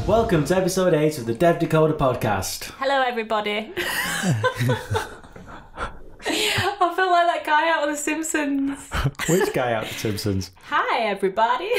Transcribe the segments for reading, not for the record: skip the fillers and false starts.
Welcome to episode 8 of the DevDecoder podcast. Hello, everybody. I feel like that guy out of The Simpsons. Which guy out of The Simpsons? Hi, everybody.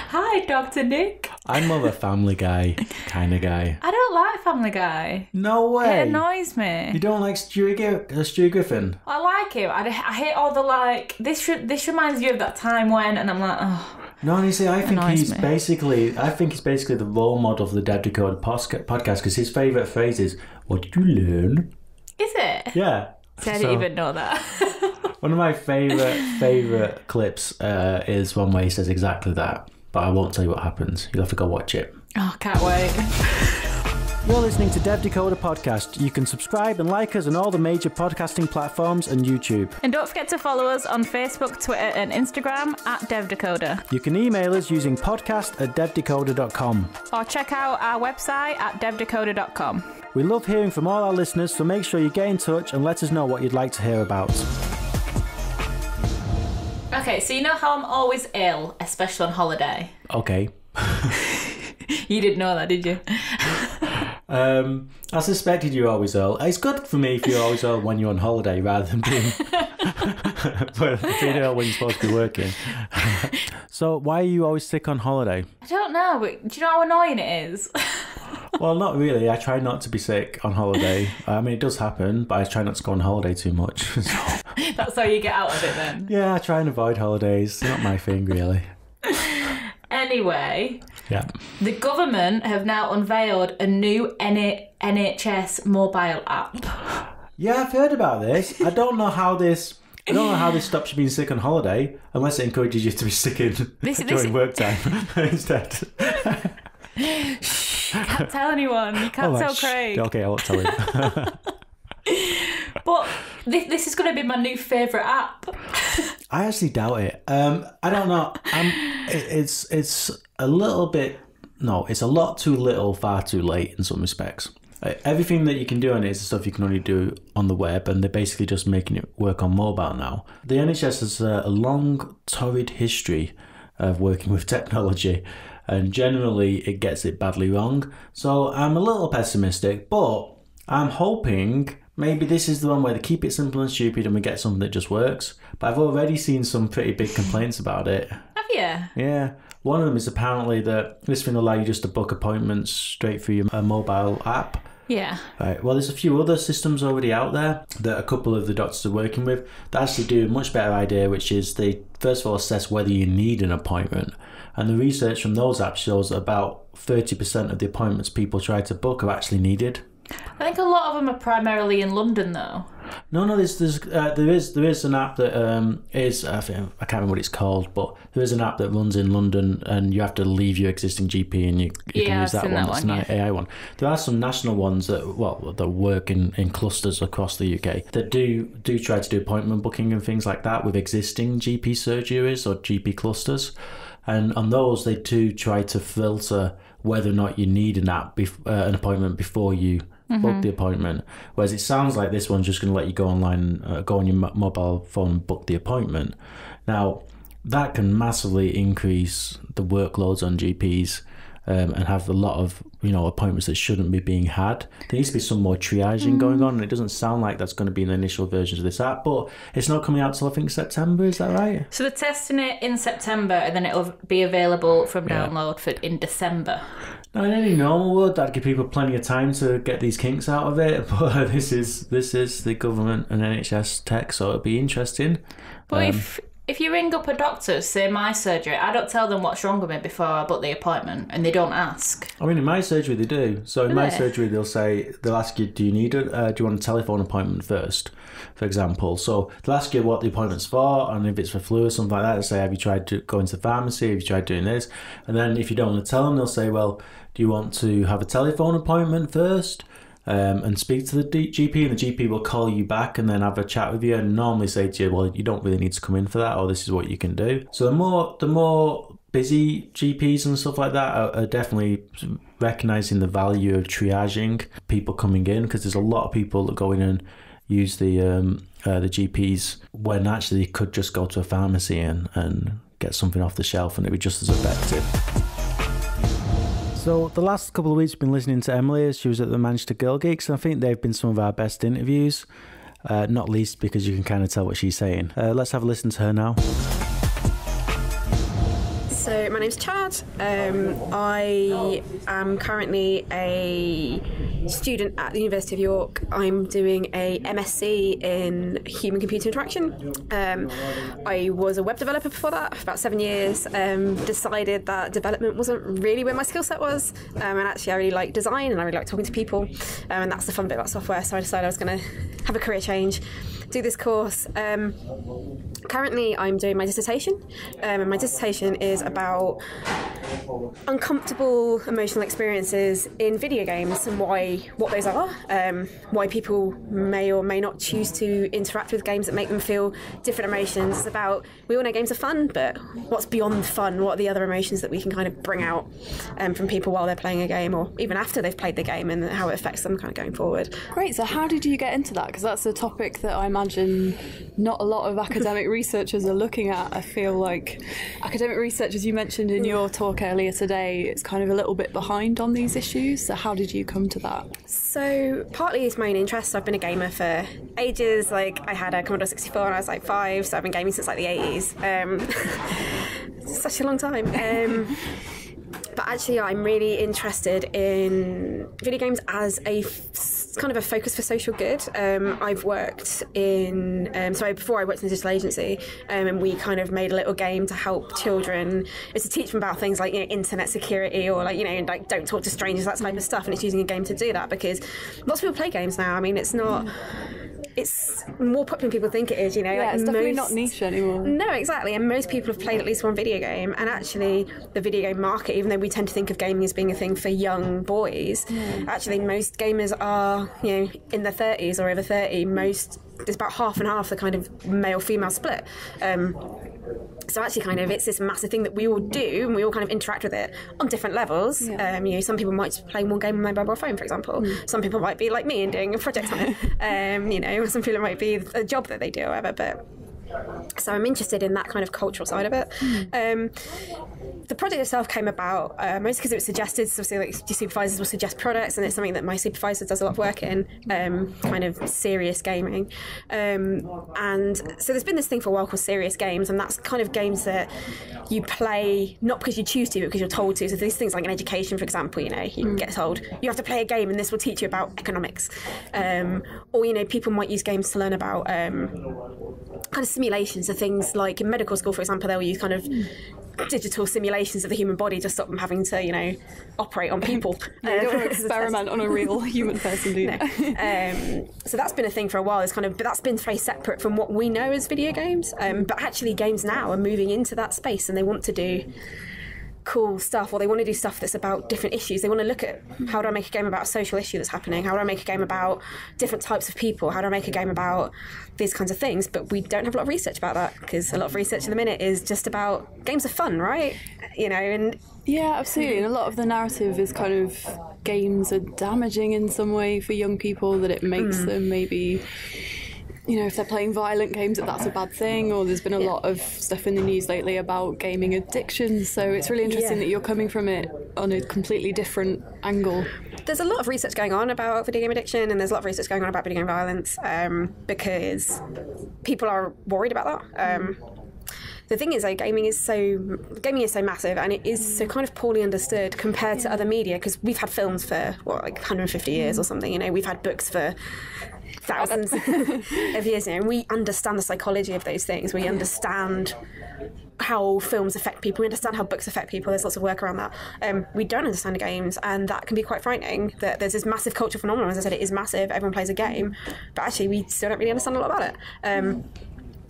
Hi, Dr. Nick. I'm more of a Family Guy kind of guy. I don't like Family Guy. No way. It annoys me. You don't like Stewie Griffin? I like him. I hate all the like. This reminds you of that time when, and I'm like, oh. No, honestly, I think he's me. basically the role model for the DevDecoder podcast because his favourite phrase is, "What did you learn?" Is it? Yeah. See, I didn't even know that. One of my favourite clips is one where he says exactly that, but I won't tell you what happens. You'll have to go watch it. Oh, can't wait. You're listening to DevDecoder podcast. You can subscribe and like us on all the major podcasting platforms and YouTube. And don't forget to follow us on Facebook, Twitter and Instagram at DevDecoder. You can email us using podcast@devdecoder.com. Or check out our website at devdecoder.com. We love hearing from all our listeners, so make sure you get in touch and let us know what you'd like to hear about. Okay, so you know how I'm always ill, especially on holiday? Okay. You didn't know that, did you? I suspected you were always ill. It's good for me if you're always ill when you're on holiday rather than being ill when you're supposed to be working. So why are you always sick on holiday? I don't know, but do you know how annoying it is? Well, not really. I try not to be sick on holiday. I mean, it does happen, but I try not to go on holiday too much. So. That's how you get out of it then? Yeah, I try and avoid holidays. Not my thing, really. Anyway, yeah. The government have now unveiled a new NHS mobile app. Yeah, I've heard about this. I don't know how this stops you being sick on holiday, unless it encourages you to be sick during work time instead. Can't tell anyone. You can't tell Craig. Okay, I won't tell him. But this is going to be my new favourite app. I actually doubt it. I don't know. It's a little bit. No, it's a lot too little, far too late in some respects. Everything that you can do on it is the stuff you can only do on the web, and they're basically just making it work on mobile now. The NHS has a long, torrid history of working with technology, and generally it gets it badly wrong. So I'm a little pessimistic, but I'm hoping maybe this is the one where they keep it simple and stupid and we get something that just works. But I've already seen some pretty big complaints about it. Have you? Yeah. One of them is apparently that this thing will allow you just to book appointments straight through your mobile app. Yeah. Right. Well, there's a few other systems already out there that a couple of the doctors are working with that actually do a much better idea, which is they first of all assess whether you need an appointment. And the research from those apps shows that about 30% of the appointments people try to book are actually needed. I think a lot of them are primarily in London, though. No, there is an app that is, I can't remember what it's called, but there is an app that runs in London and you have to leave your existing GP and you can use that one. It's an AI one. There are some national ones that work in clusters across the UK that do try to do appointment booking and things like that with existing GP surgeries or GP clusters. And on those, they do try to filter whether or not you need an an appointment before you book the appointment. Whereas it sounds like this one's just going to let you go online, go on your mobile phone and book the appointment. Now, that can massively increase the workloads on GPs and have a lot of appointments that shouldn't be being had. There needs to be some more triaging going on, and it doesn't sound like that's going to be in the initial versions of this app, but it's not coming out till I think September, is that right? So they're testing it in September and then it'll be available from download in December. Now, in any normal world, that'd give people plenty of time to get these kinks out of it, but this is the government and NHS tech, so it'll be interesting. But if you ring up a doctor, say my surgery, I don't tell them what's wrong with me before I book the appointment, and they don't ask. I mean, in my surgery they do. So in my surgery they'll ask you, do you want a telephone appointment first, for example. So they'll ask you what the appointment's for, and if it's for flu or something like that, they'll say, have you tried to go into the pharmacy, have you tried doing this? And then if you don't want to tell them, they'll say, well, do you want to have a telephone appointment first? And speak to the GP, and the GP will call you back and then have a chat with you and normally say to you, well, you don't really need to come in for that, or this is what you can do. So the more busy GPs and stuff like that are definitely recognising the value of triaging people coming in, because there's a lot of people that go in and use the GPs when actually they could just go to a pharmacy and get something off the shelf and it'd be just as effective. So the last couple of weeks we've been listening to Emily as she was at the Manchester Girl Geeks, and I think they've been some of our best interviews, not least because you can kind of tell what she's saying. Let's have a listen to her now. So my name's Chad. I am currently a student at the University of York. I'm doing a MSc in human-computer interaction. I was a web developer before that for about 7 years. Decided that development wasn't really where my skill set was, and actually I really like design and I really like talking to people, and that's the fun bit about software. So I decided I was going to have a career change, do this course. Currently I'm doing my dissertation, and my dissertation is about uncomfortable emotional experiences in video games and what those are, why people may or may not choose to interact with games that make them feel different emotions. It's about, we all know games are fun, but what's beyond fun? What are the other emotions that we can kind of bring out from people while they're playing a game, or even after they've played the game, and how it affects them kind of going forward. Great, so how did you get into that? Because that's a topic that I imagine not a lot of academic researchers are looking at. I feel like academic research, as you mentioned in your talk earlier today, it's kind of a little bit behind on these issues. So how did you come to that? So partly it's my own interest. I've been a gamer for ages. Like, I had a Commodore 64 when I was like 5, so I've been gaming since like the 80s. Such a long time. But actually I'm really interested in video games as a kind of a focus for social good. I've worked in, before I worked in a digital agency, and we kind of made a little game to help children. It's to teach them about things like, internet security, or like don't talk to strangers, that type of stuff. And it's using a game to do that, because lots of people play games now. I mean, it's not... It's more popular than people think it is, Yeah, it's definitely not niche anymore. No, exactly. And most people have played at least one video game. And actually, the video game market, even though we tend to think of gaming as being a thing for young boys, actually most gamers are, in their 30s or over 30. There's about half and half the kind of male-female split. So actually kind of it's this massive thing that we all do, and we all kind of interact with it on different levels. Some people might just play one game on their mobile phone, for example. Some people might be like me and doing a project on it. Some people it might be a job that they do or whatever, but so I'm interested in that kind of cultural side of it. The project itself came about mostly because it was suggested. So obviously, like, your supervisors will suggest products, and it's something that my supervisor does a lot of work in, kind of serious gaming. And so there's been this thing for a while called serious games, and that's kind of games that you play not because you choose to, but because you're told to. So these things like in education, for example, you get told you have to play a game, and this will teach you about economics. Or people might use games to learn about kind of simulations of things, like in medical school, for example, they'll use kind of digital simulations of the human body to stop them having to, operate on people. You don't want to experiment on a real human person, do you? So that's been a thing for a while. But that's been very separate from what we know as video games. But actually, games now are moving into that space, and they want to do cool stuff, or they want to do stuff that's about different issues. They want to look at, how do I make a game about a social issue that's happening? How do I make a game about different types of people? How do I make a game about these kinds of things? But we don't have a lot of research about that, because a lot of research in the minute is just about games are fun, right? And yeah, absolutely. And a lot of the narrative is kind of games are damaging in some way for young people, that it makes them maybe... if they're playing violent games, that's a bad thing, or there's been a lot of stuff in the news lately about gaming addiction. So it's really interesting that you're coming from it on a completely different angle. There's a lot of research going on about video game addiction, and there's a lot of research going on about video game violence, because people are worried about that. The thing is, gaming is so massive, and it is so kind of poorly understood compared to other media, because we've had films for 150 years or something. We've had books for thousands of years now, and we understand the psychology of those things. We understand how films affect people. We understand how books affect people. There's lots of work around that. We don't understand games, and that can be quite frightening. That there's this massive cultural phenomenon. As I said, it is massive. Everyone plays a game, but actually we still don't really understand a lot about it.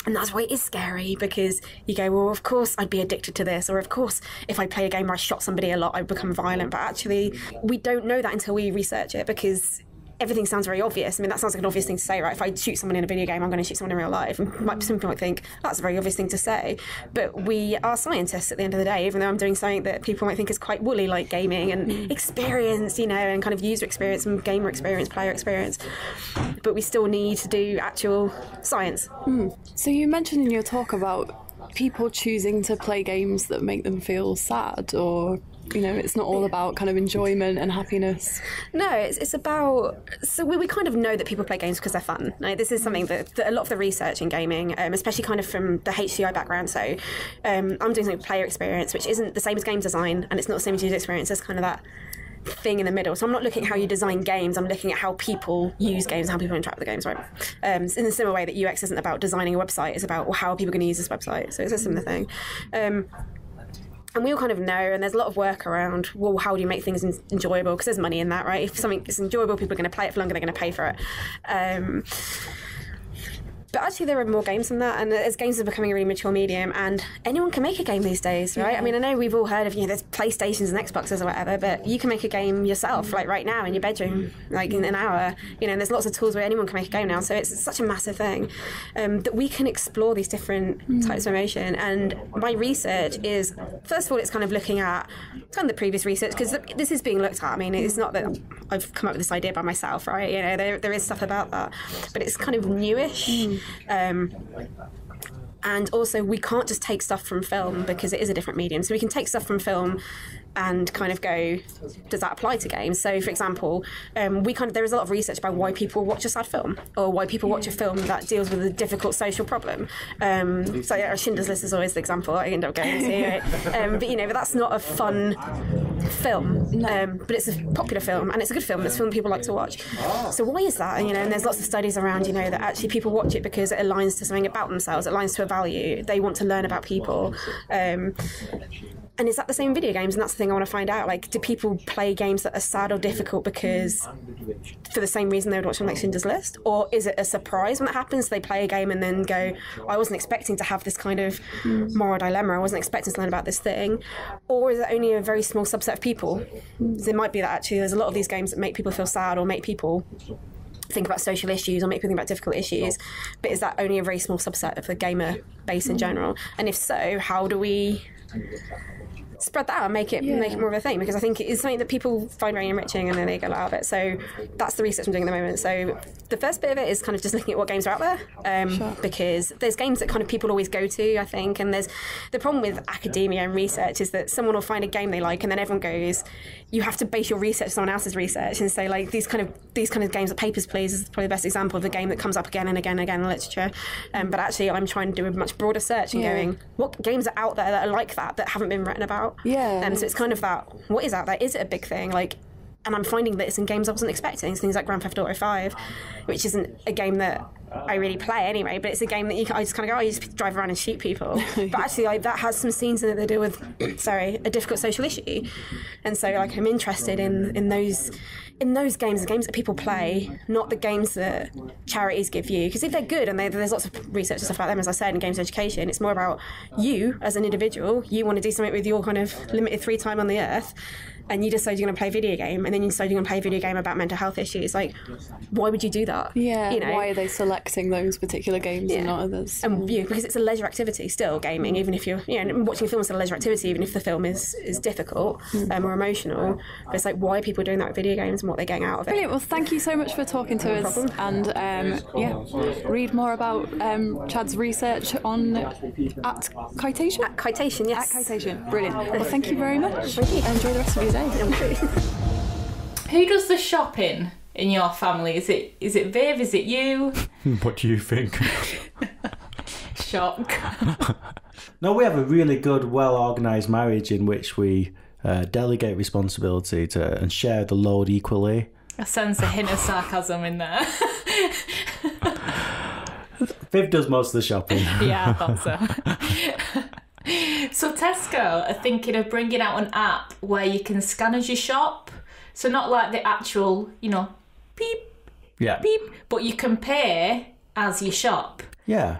And that's why it is scary, because you go, well, of course I'd be addicted to this, or of course if I play a game where I shot somebody a lot, I'd become violent. But actually, we don't know that until we research it, because everything sounds very obvious. I mean, that sounds like an obvious thing to say, right? If I shoot someone in a video game, I'm going to shoot someone in real life. And some people might think that's a very obvious thing to say. But we are scientists at the end of the day, even though I'm doing something that people might think is quite woolly, like gaming and experience, and kind of user experience and gamer experience, player experience. But we still need to do actual science. So you mentioned in your talk about people choosing to play games that make them feel sad, or it's not all about kind of enjoyment and happiness? No, it's about... So we kind of know that people play games because they're fun. Right? This is something that a lot of the research in gaming, especially kind of from the HCI background, so I'm doing something with player experience, which isn't the same as game design, and it's not the same as user experience. There's kind of that thing in the middle. So I'm not looking at how you design games, I'm looking at how people use games and how people interact with the games, right? In the similar way that UX isn't about designing a website, it's about, well, how are people going to use this website? So it's a similar thing. And we all kind of know, and there's a lot of work around, well, how do you make things enjoyable? Because there's money in that, right? If something is enjoyable, people are going to play it for longer, they're going to pay for it. But actually, there are more games than that, and as games are becoming a really mature medium, and anyone can make a game these days, right? I mean, I know we've all heard of, there's PlayStations and Xboxes or whatever, but you can make a game yourself, like right now in your bedroom, like in an hour, and there's lots of tools where anyone can make a game now, so it's such a massive thing that we can explore these different types of emotion. And my research is, first of all, it's kind of looking at kind of the previous research, because this is being looked at. I mean, it's not that I've come up with this idea by myself, right? There is stuff about that, but it's kind of newish. And also, we can't just take stuff from film because it is a different medium. So we can take stuff from film and kind of go, does that apply to games? So, for example, there is a lot of research about why people watch a sad film, or why people watch a film that deals with a difficult social problem. Schindler's List is always the example I end up going to. But that's not a fun film. But it's a popular film, and it's a good film. It's a film people like to watch. So why is that? And there's lots of studies around, that actually people watch it because it aligns to something about themselves. It aligns to a value. They want to learn about people. And is that the same in video games? And that's the thing I want to find out. Like, do people play games that are sad or difficult because for the same reason they would watch something like Schindler's List? Or is it a surprise when that happens? They play a game and then go, I wasn't expecting to have this kind of moral dilemma. I wasn't expecting to learn about this thing. Or is it only a very small subset of people? So it might be that actually there's a lot of these games that make people feel sad or make people think about social issues or make people think about difficult issues, but is that only a very small subset of the gamer base in general? And if so, how do we spread that out and make it more of a thing? Because I think it's something that people find very enriching and then they go out of it. So that's the research I'm doing at the moment. So the first bit of it is kind of just looking at what games are out there, because there's games that kind of people always go to, I think, and there's the problem with academia and research is that someone will find a game they like and then everyone goes, you have to base your research on someone else's research, and say like these kind of games like Papers, Please is probably the best example of a game that comes up again and again and again in literature. But actually I'm trying to do a much broader search and going, what games are out there that are like that haven't been written about? So it's kind of that, what is out there? Is it a big thing? And I'm finding that it's in games I wasn't expecting. It's things like Grand Theft Auto 5, which isn't a game that I really play anyway, but it's a game that I just kind of go, you just drive around and shoot people. But actually, that has some scenes in it that deal with, a difficult social issue. And so, I'm interested in those games, the games that people play, not the games that charities give you. Because if they're good, and there's lots of research and stuff about them, as I said, in games education, it's more about you as an individual. You want to do something with your kind of limited free time on the earth, and you decide you're going to play a video game, and then you decide you're going to play a video game about mental health issues. Why would you do that? Why are they selecting those particular games and not others? And because it's a leisure activity still, gaming, even if you're watching a film is a leisure activity, even if the film is difficult or emotional. But it's why are people doing that with video games and what they're getting out of it? Brilliant. Well, thank you so much for talking to us. And read more about Chad's research on at Citation? At Citation, yes. At Citation. Brilliant. Well, thank you very much. Thank you. Enjoy the rest of your day. Who does the shopping in your family? Is it Viv? Is it you? What do you think? Shock. No, we have a really good, well-organised marriage in which we delegate responsibility and share the load equally. I sense a hint of sarcasm in there. Viv does most of the shopping. Yeah, I thought so. So Tesco are thinking of bringing out an app where you can scan as you shop. So not like the actual, beep, beep, but you can pay as you shop. Yeah.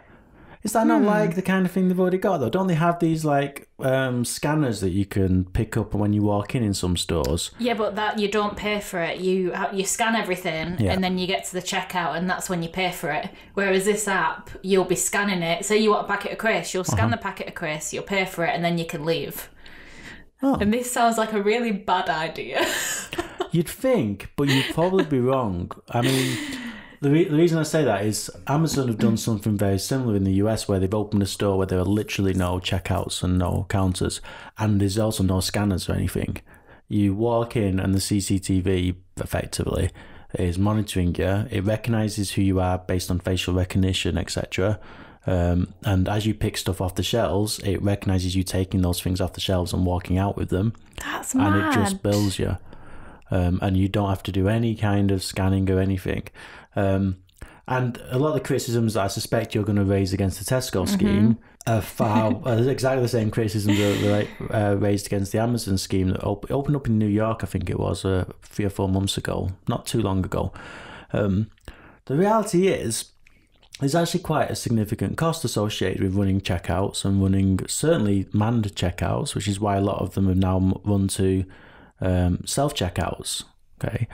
Is that not like the kind of thing they've already got, though? Don't they have these, scanners that you can pick up when you walk in some stores? Yeah, but that you don't pay for it. You scan everything, and then you get to the checkout, and that's when you pay for it. Whereas this app, you'll be scanning it. Say you want a packet of crisps, you'll scan the packet of crisps, you'll pay for it, and then you can leave. Oh. And this sounds like a really bad idea. You'd think, but you'd probably be wrong. I mean, The reason I say that is Amazon have done something very similar in the US, where they've opened a store where there are literally no checkouts and no counters, and there's also no scanners or anything. You walk in and the CCTV effectively is monitoring you. It recognises who you are based on facial recognition, etc. And as you pick stuff off the shelves, it recognises you taking those things off the shelves and walking out with them. That's mad. And it just bills you. And you don't have to do any kind of scanning or anything. And a lot of the criticisms that I suspect you're going to raise against the Tesco scheme are exactly the same criticisms that were raised against the Amazon scheme that opened up in New York, I think it was, 3 or 4 months ago, not too long ago. The reality is, there's actually quite a significant cost associated with running checkouts and running certainly manned checkouts, which is why a lot of them have now run to self-checkouts. Okay,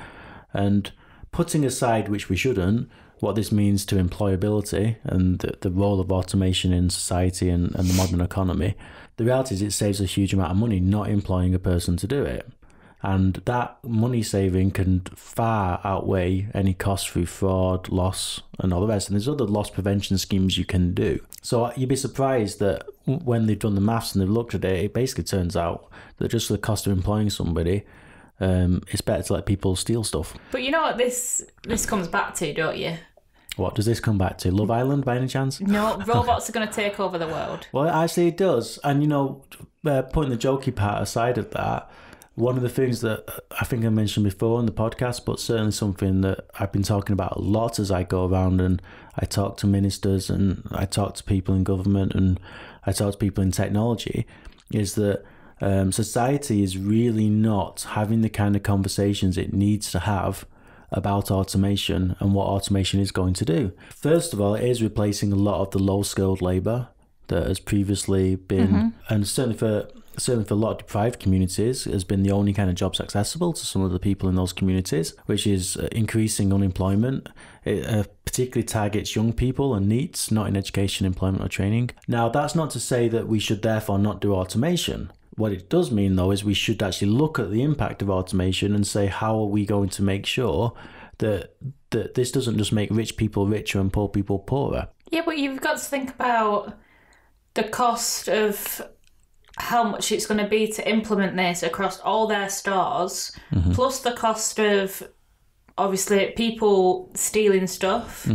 and putting aside, which we shouldn't, what this means to employability and the role of automation in society and the modern economy, the reality is it saves a huge amount of money not employing a person to do it. And that money saving can far outweigh any cost through fraud, loss, and all the rest. And there's other loss prevention schemes you can do. So you'd be surprised that when they've done the maths and they've looked at it, it basically turns out that just the cost of employing somebody, it's better to let people steal stuff. But you know what this comes back to, don't you? What does this come back to? Love Island, by any chance? No, robots are going to take over the world. Well, actually it does. And, putting the jokey part aside of that, one of the things that I think I mentioned before in the podcast, but certainly something that I've been talking about a lot as I go around and I talk to ministers and I talk to people in government and I talk to people in technology, is that society is really not having the kind of conversations it needs to have about automation and what automation is going to do. First of all, it is replacing a lot of the low-skilled labour that has previously been, and certainly for a lot of deprived communities, has been the only kind of jobs accessible to some of the people in those communities, which is increasing unemployment. It particularly targets young people and NEETs, not in education, employment or training. Now, that's not to say that we should therefore not do automation. What it does mean, though, is we should actually look at the impact of automation and say, how are we going to make sure that this doesn't just make rich people richer and poor people poorer? Yeah, but you've got to think about the cost of how much it's going to be to implement this across all their stores, plus the cost of, obviously, people stealing stuff.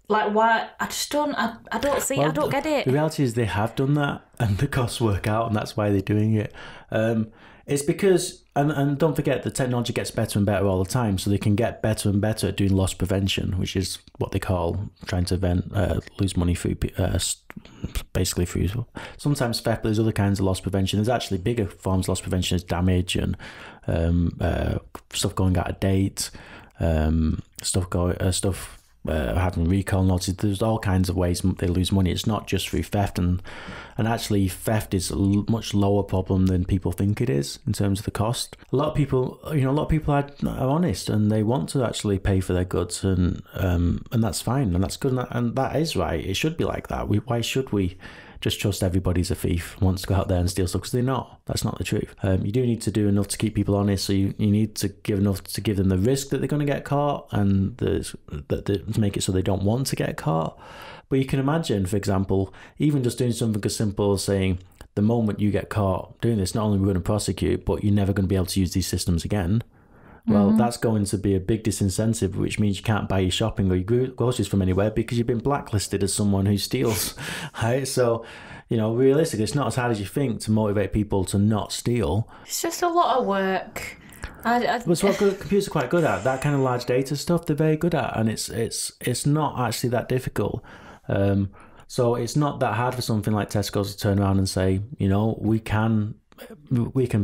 Like, why? I just don't. I don't see. I don't get it. The reality is they have done that, and the costs work out, and that's why they're doing it. It's because, and don't forget, the technology gets better and better all the time, so they can get better and better at doing loss prevention, which is what they call trying to lose money through, basically through sometimes theft, but there's other kinds of loss prevention. There's actually bigger forms of loss prevention as damage and stuff going out of date, having recall notices. There's all kinds of ways they lose money. It's not just through theft, and actually theft is a much lower problem than people think it is in terms of the cost. A lot of people are honest and they want to actually pay for their goods, and that's fine and that's good, and that is right. It should be like that. Why should we just trust everybody's a thief, wants to go out there and steal stuff? Because they're not. That's not the truth. You do need to do enough to keep people honest, so you need to give enough to give them the risk that they're going to get caught, and to make it so they don't want to get caught. But you can imagine, for example, even just doing something as simple as saying, the moment you get caught doing this, not only are we going to prosecute, but you're never going to be able to use these systems again. Well, that's going to be a big disincentive, which means you can't buy your shopping or your groceries from anywhere because you've been blacklisted as someone who steals, right? So, realistically, it's not as hard as you think to motivate people to not steal. It's just a lot of work. That's what computers are quite good at. That kind of large data stuff, they're very good at, and it's not actually that difficult. So it's not that hard for something like Tesco's to turn around and say, we can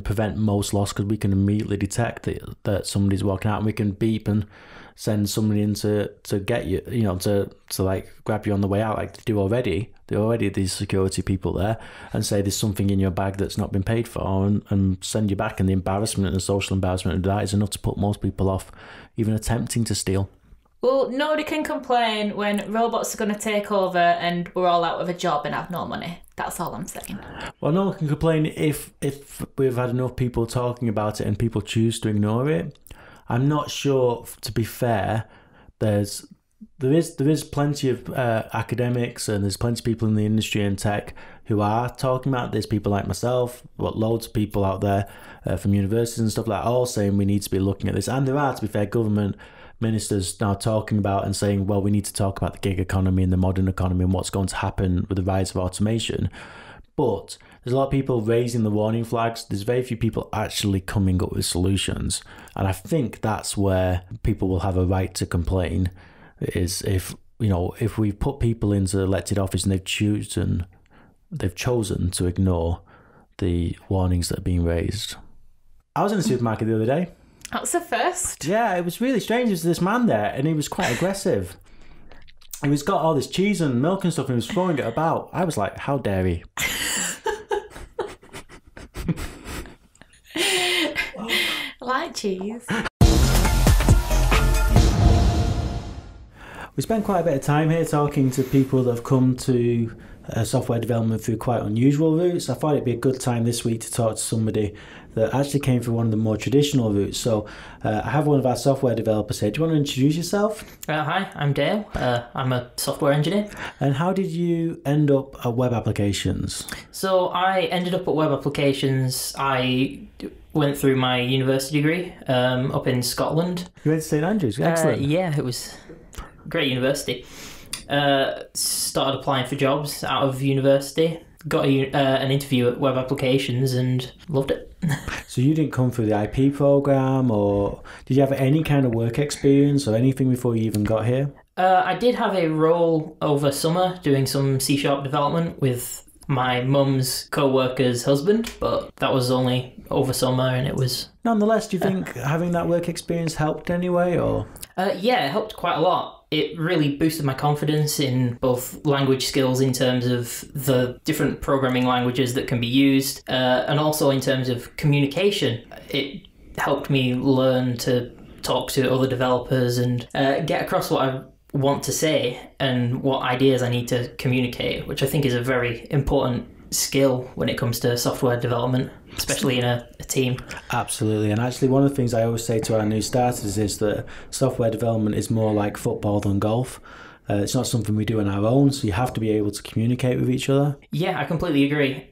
prevent most loss because we can immediately detect that somebody's walking out, and we can beep and send somebody in to get you, to like grab you on the way out, like they do already. There are already these security people there, and say there's something in your bag that's not been paid for, and send you back. And the embarrassment and the social embarrassment of that is enough to put most people off even attempting to steal. Well, nobody can complain when robots are going to take over and we're all out of a job and have no money. That's all I'm saying. Well, no one can complain if we've had enough people talking about it and people choose to ignore it. I'm not sure, to be fair, there is plenty of academics, and there's plenty of people in the industry and tech who are talking about this. People like myself, loads of people out there from universities and stuff like that, all saying we need to be looking at this. And there are, to be fair, government ministers now talking about and saying, well, we need to talk about the gig economy and the modern economy and what's going to happen with the rise of automation. But there's a lot of people raising the warning flags. There's very few people actually coming up with solutions. And I think that's where people will have a right to complain, is if we've put people into elected office and they've chosen to ignore the warnings that are being raised. I was in the supermarket the other day. That's the first. Yeah, it was really strange. There's this man there, and he was quite aggressive. And he's got all this cheese and milk and stuff, and he was throwing it about. I was like, how dare he? I like cheese. We spent quite a bit of time here talking to people that have come to software development through quite unusual routes. I thought it'd be a good time this week to talk to somebody that actually came through one of the more traditional routes. So I have one of our software developers here. Do you want to introduce yourself? Hi, I'm Dale. I'm a software engineer. And how did you end up at web applications? So I ended up at web applications. I went through my university degree up in Scotland. You went to St Andrews? Excellent. Yeah, it was a great university. Started applying for jobs out of university. Got an interview at web applications and loved it. So you didn't come through the IP program, or did you have any kind of work experience or anything before you even got here? I did have a role over summer doing some C# development with my mum's co-worker's husband, but that was only over summer, and it was... Nonetheless, do you think having that work experience helped anyway, or...? Yeah, it helped quite a lot. It really boosted my confidence in both language skills in terms of the different programming languages that can be used, and also in terms of communication. It helped me learn to talk to other developers and get across what I want to say and what ideas I need to communicate, which I think is a very important skill when it comes to software development, especially in a team. Absolutely. And actually one of the things I always say to our new starters is that software development is more like football than golf. It's not something we do on our own, so you have to be able to communicate with each other. Yeah, I completely agree.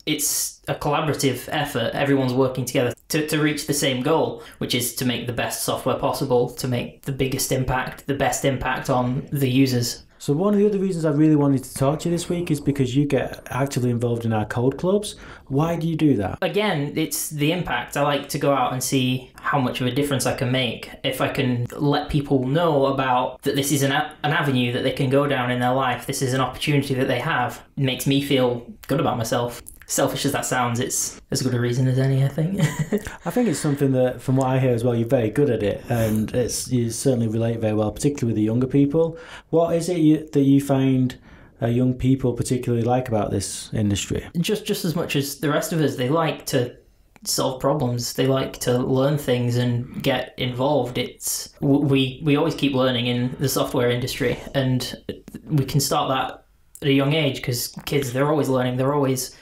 It's a collaborative effort. Everyone's working together to reach the same goal, which is to make the best software possible, to make the biggest impact, the best impact on the users. So one of the other reasons I really wanted to talk to you this week is because you get actively involved in our code clubs. Why do you do that? Again, it's the impact. I like to go out and see how much of a difference I can make. If I can let people know about that this is an avenue that they can go down in their life, this is an opportunity that they have, it makes me feel good about myself. Selfish as that sounds, it's as good a reason as any, I think. I think it's something that, from what I hear as well, you're very good at it, and you certainly relate very well, particularly with the younger people. What is it that you find young people particularly like about this industry? Just as much as the rest of us, they like to solve problems. They like to learn things and get involved. We always keep learning in the software industry, and we can start that at a young age because kids, they're always learning. They're always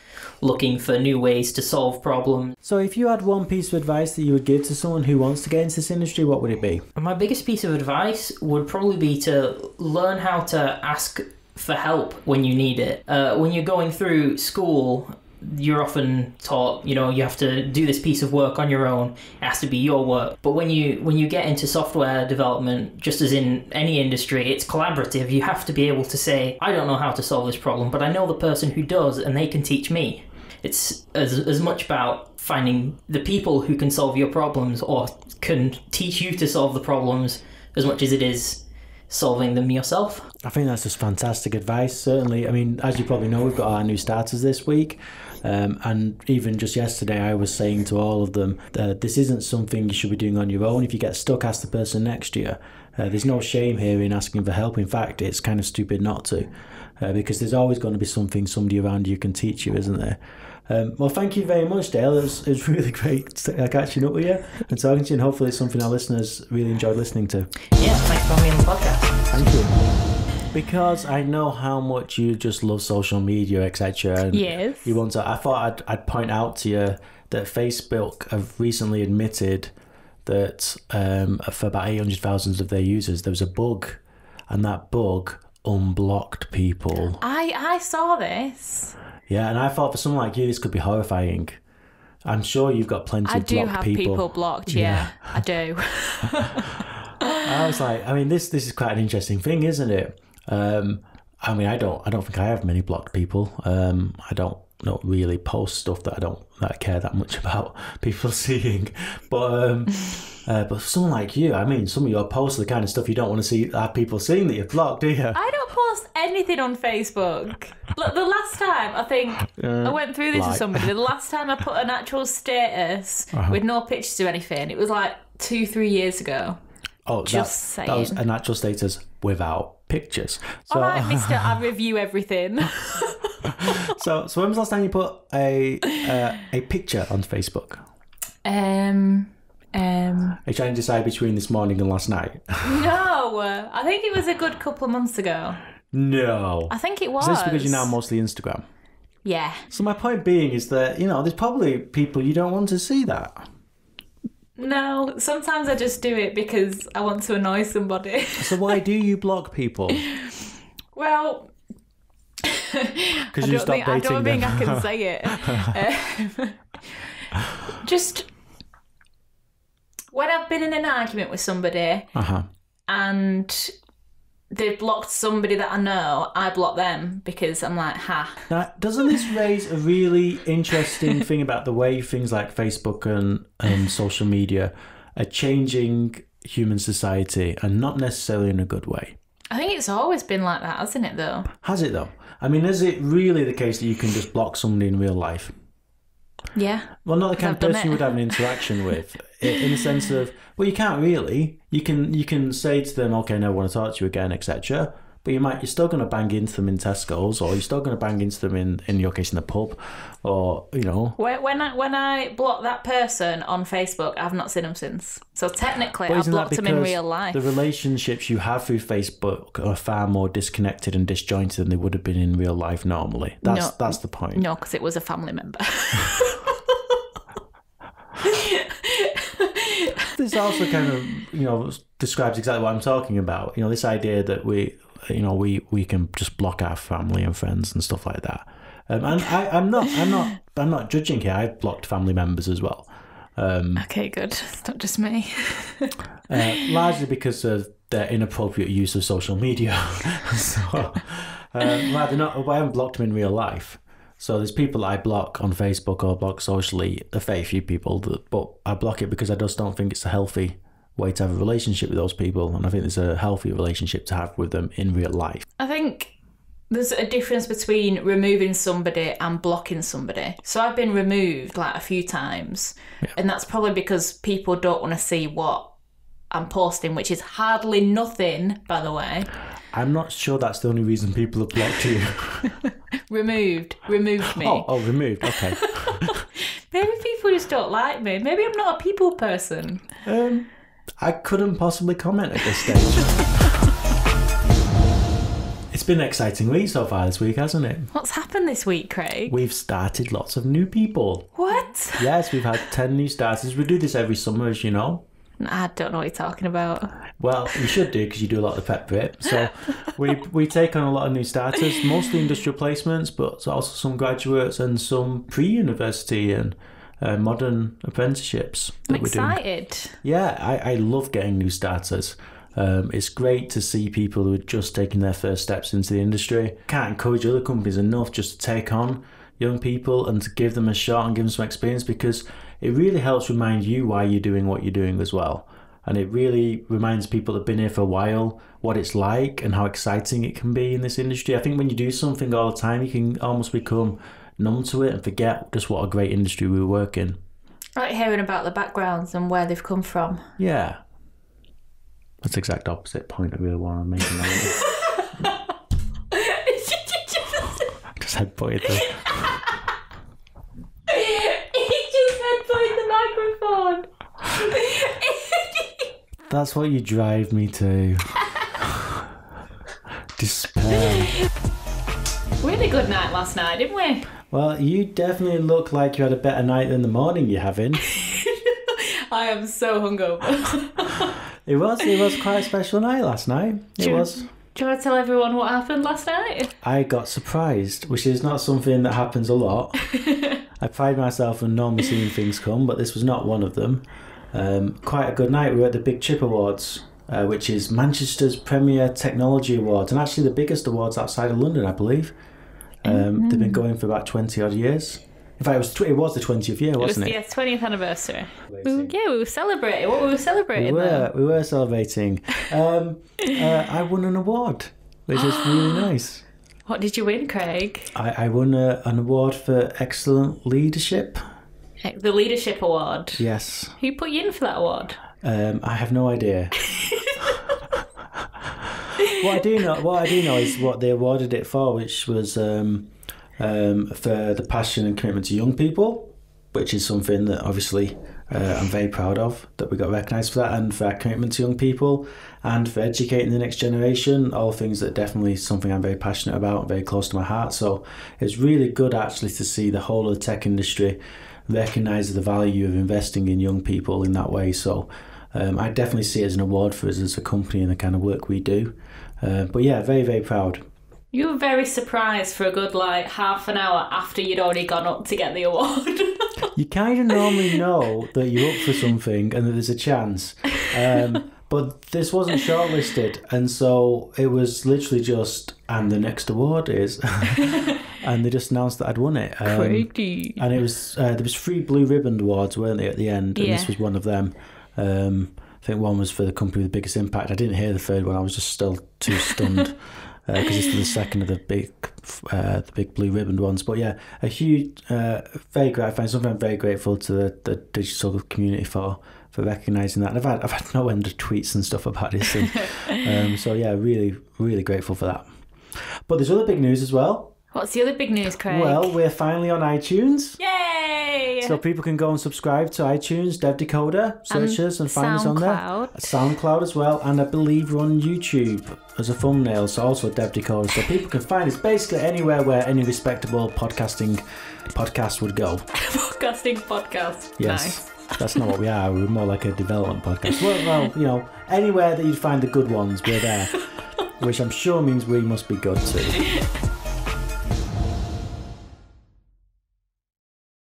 looking for new ways to solve problems. So if you had one piece of advice that you would give to someone who wants to get into this industry, what would it be? My biggest piece of advice would probably be to learn how to ask for help when you need it. When you're going through school, you're often taught, you have to do this piece of work on your own. It has to be your work. But when you get into software development, just as in any industry, it's collaborative. You have to be able to say, I don't know how to solve this problem, but I know the person who does, and they can teach me. It's as much about finding the people who can solve your problems or can teach you to solve the problems as much as it is solving them yourself. I think that's just fantastic advice, certainly. I mean, as you probably know, we've got our new starters this week. And even just yesterday, I was saying to all of them that this isn't something you should be doing on your own. If you get stuck, ask the person next to you. There's no shame here in asking for help. In fact, it's kind of stupid not to, because there's always going to be somebody around you can teach you, isn't there? Well, thank you very much, Dale. It was really great catching up with you and talking to you, and hopefully it's something our listeners really enjoyed listening to. Yeah, thanks for having me on the podcast. Thank you. Because I know how much you just love social media, etc. And yes. I thought I'd point out to you that Facebook have recently admitted that for about 800,000 of their users, there was a bug, and that bug unblocked people. I saw this. Yeah, and I thought for someone like you, this could be horrifying. I'm sure you've got plenty of blocked people. I do have people blocked, yeah. I do. I was like, I mean, this is quite an interesting thing, isn't it? I mean, I don't think I have many blocked people. I don't really post stuff that I care that much about people seeing. But someone like you, I mean, some of your posts are the kind of stuff you don't want to have people seeing that you've blocked, do you? I don't post anything on Facebook. Look, the last time, I think, I went through this with somebody, the last time I put an actual status with no pictures or anything, it was like 2-3 years ago. Oh, just saying. That was an actual status without pictures. So, all right, mister, I review everything. So when was the last time you put a picture on Facebook? Are you trying to decide between this morning and last night? No, I think it was a good couple of months ago. No. I think it was. Is this because you're now mostly Instagram? Yeah. So my point being is that, there's probably people you don't want to see that. No, sometimes I just do it because I want to annoy somebody. So why do you block people? Well, because you stop dating them. I don't think I can say it. Just when I've been in an argument with somebody and they've blocked somebody that I know, I block them because I'm like, ha. Now, doesn't this raise a really interesting thing about the way things like Facebook and social media are changing human society, and not necessarily in a good way? I think it's always been like that, hasn't it, though? Has it, though? I mean, is it really the case that you can just block somebody in real life? Yeah. Well, not the kind of person you would have an interaction with, in the sense of, well, you can't really. You can say to them, okay, no, I want to talk to you again, etc. But you're still going to bang into them in Tesco's, or you're still going to bang into them in your case in the pub, or When I block that person on Facebook, I've not seen them since. So technically, I've blocked them in real life. The relationships you have through Facebook are far more disconnected and disjointed than they would have been in real life normally. That's the point. No, because it was a family member. This also kind of describes exactly what I'm talking about. This idea that we can just block our family and friends and stuff like that. And I'm not judging here. I've blocked family members as well. Okay, good. It's not just me. Largely because of their inappropriate use of social media. So, I haven't blocked them in real life. So there's people that I block on Facebook or block socially, a fair few people, but I block it because I just don't think it's a healthy way to have a relationship with those people, and I think there's a healthy relationship to have with them in real life. I think there's a difference between removing somebody and blocking somebody. So I've been removed like a few times, and that's probably because people don't want to see what I'm posting, which is hardly nothing, by the way. I'm not sure that's the only reason people have blocked you. Removed me. Oh, removed, okay. Maybe people just don't like me. Maybe I'm not a people person. I couldn't possibly comment at this stage. It's been an exciting week so far this week, hasn't it? What's happened this week, Craig? We've started lots of new people. What? Yes, we've had 10 new starters. We do this every summer, as you know. I don't know what you're talking about. Well, you should do, because you do a lot of the prep for it. So we take on a lot of new starters, mostly industrial placements, but also some graduates and some pre-university and modern apprenticeships that we're doing. I'm excited. Yeah, I love getting new starters. It's great to see people who are just taking their first steps into the industry. Can't encourage other companies enough just to take on young people and to give them a shot and give them some experience, because it really helps remind you why you're doing what you're doing as well. And it really reminds people that have been here for a while what it's like and how exciting it can be in this industry. I think when you do something all the time, you can almost become numb to it and forget just what a great industry we work in. I like hearing about the backgrounds and where they've come from. Yeah. That's the exact opposite point I really want to make. Just headbutted the... He just headbutted the microphone. That's what you drive me to. Despair. We had a good night last night, didn't we? Well, you definitely look like you had a better night than the morning you're having. I am so hungover. It was quite a special night last night. It was. Do you want to tell everyone what happened last night? I got surprised, which is not something that happens a lot. I pride myself on normally seeing things come, but this was not one of them. Quite a good night. We were at the Big Chip Awards, which is Manchester's premier technology awards, and actually the biggest awards outside of London, I believe. They've been going for about 20 odd years. In fact, it was the 20th year, wasn't it? Yeah, 20th anniversary. We were celebrating. What were we celebrating? We were celebrating. I won an award, which is really nice. What did you win, Craig? I won an award for excellent leadership. The Leadership Award? Yes. Who put you in for that award? I have no idea. What I do know is what they awarded it for, which was for the passion and commitment to young people, which is something that obviously I'm very proud of, that we got recognised for that, and for our commitment to young people and for educating the next generation, all things that definitely something I'm very passionate about and very close to my heart. So it's really good actually to see the whole of the tech industry recognise the value of investing in young people in that way. So I definitely see it as an award for us as a company and the kind of work we do. But yeah, very, very proud. You were very surprised for a good half an hour after you'd already gone up to get the award. You kind of normally know that you're up for something and that there's a chance. But this wasn't shortlisted, and so it was literally just, and the next award is, and they just announced that I'd won it. Crazy. And it was there was 3 blue ribbon awards, weren't there, at the end? And this was one of them. I think one was for the company with the biggest impact. I didn't hear the third one. I was just still too stunned because it's the second of the big blue ribbon ones. But yeah, a huge, very gratifying. Something I'm very grateful to the digital community for recognising that. And I've had no end of tweets and stuff about this. So yeah, really, really grateful for that. But there's other big news as well. What's the other big news, Craig? Well, we're finally on iTunes. Yay! So people can go and subscribe to iTunes, DevDecoder, search us and find us on there. SoundCloud as well. And I believe we're on YouTube as a thumbnail, so also DevDecoder. So people can find us basically anywhere where any respectable podcast would go. Podcasting podcast. Yes. Nice. That's not what we are. We're more like a development podcast. Well, anywhere that you'd find the good ones, we're there. Which I'm sure means we must be good too.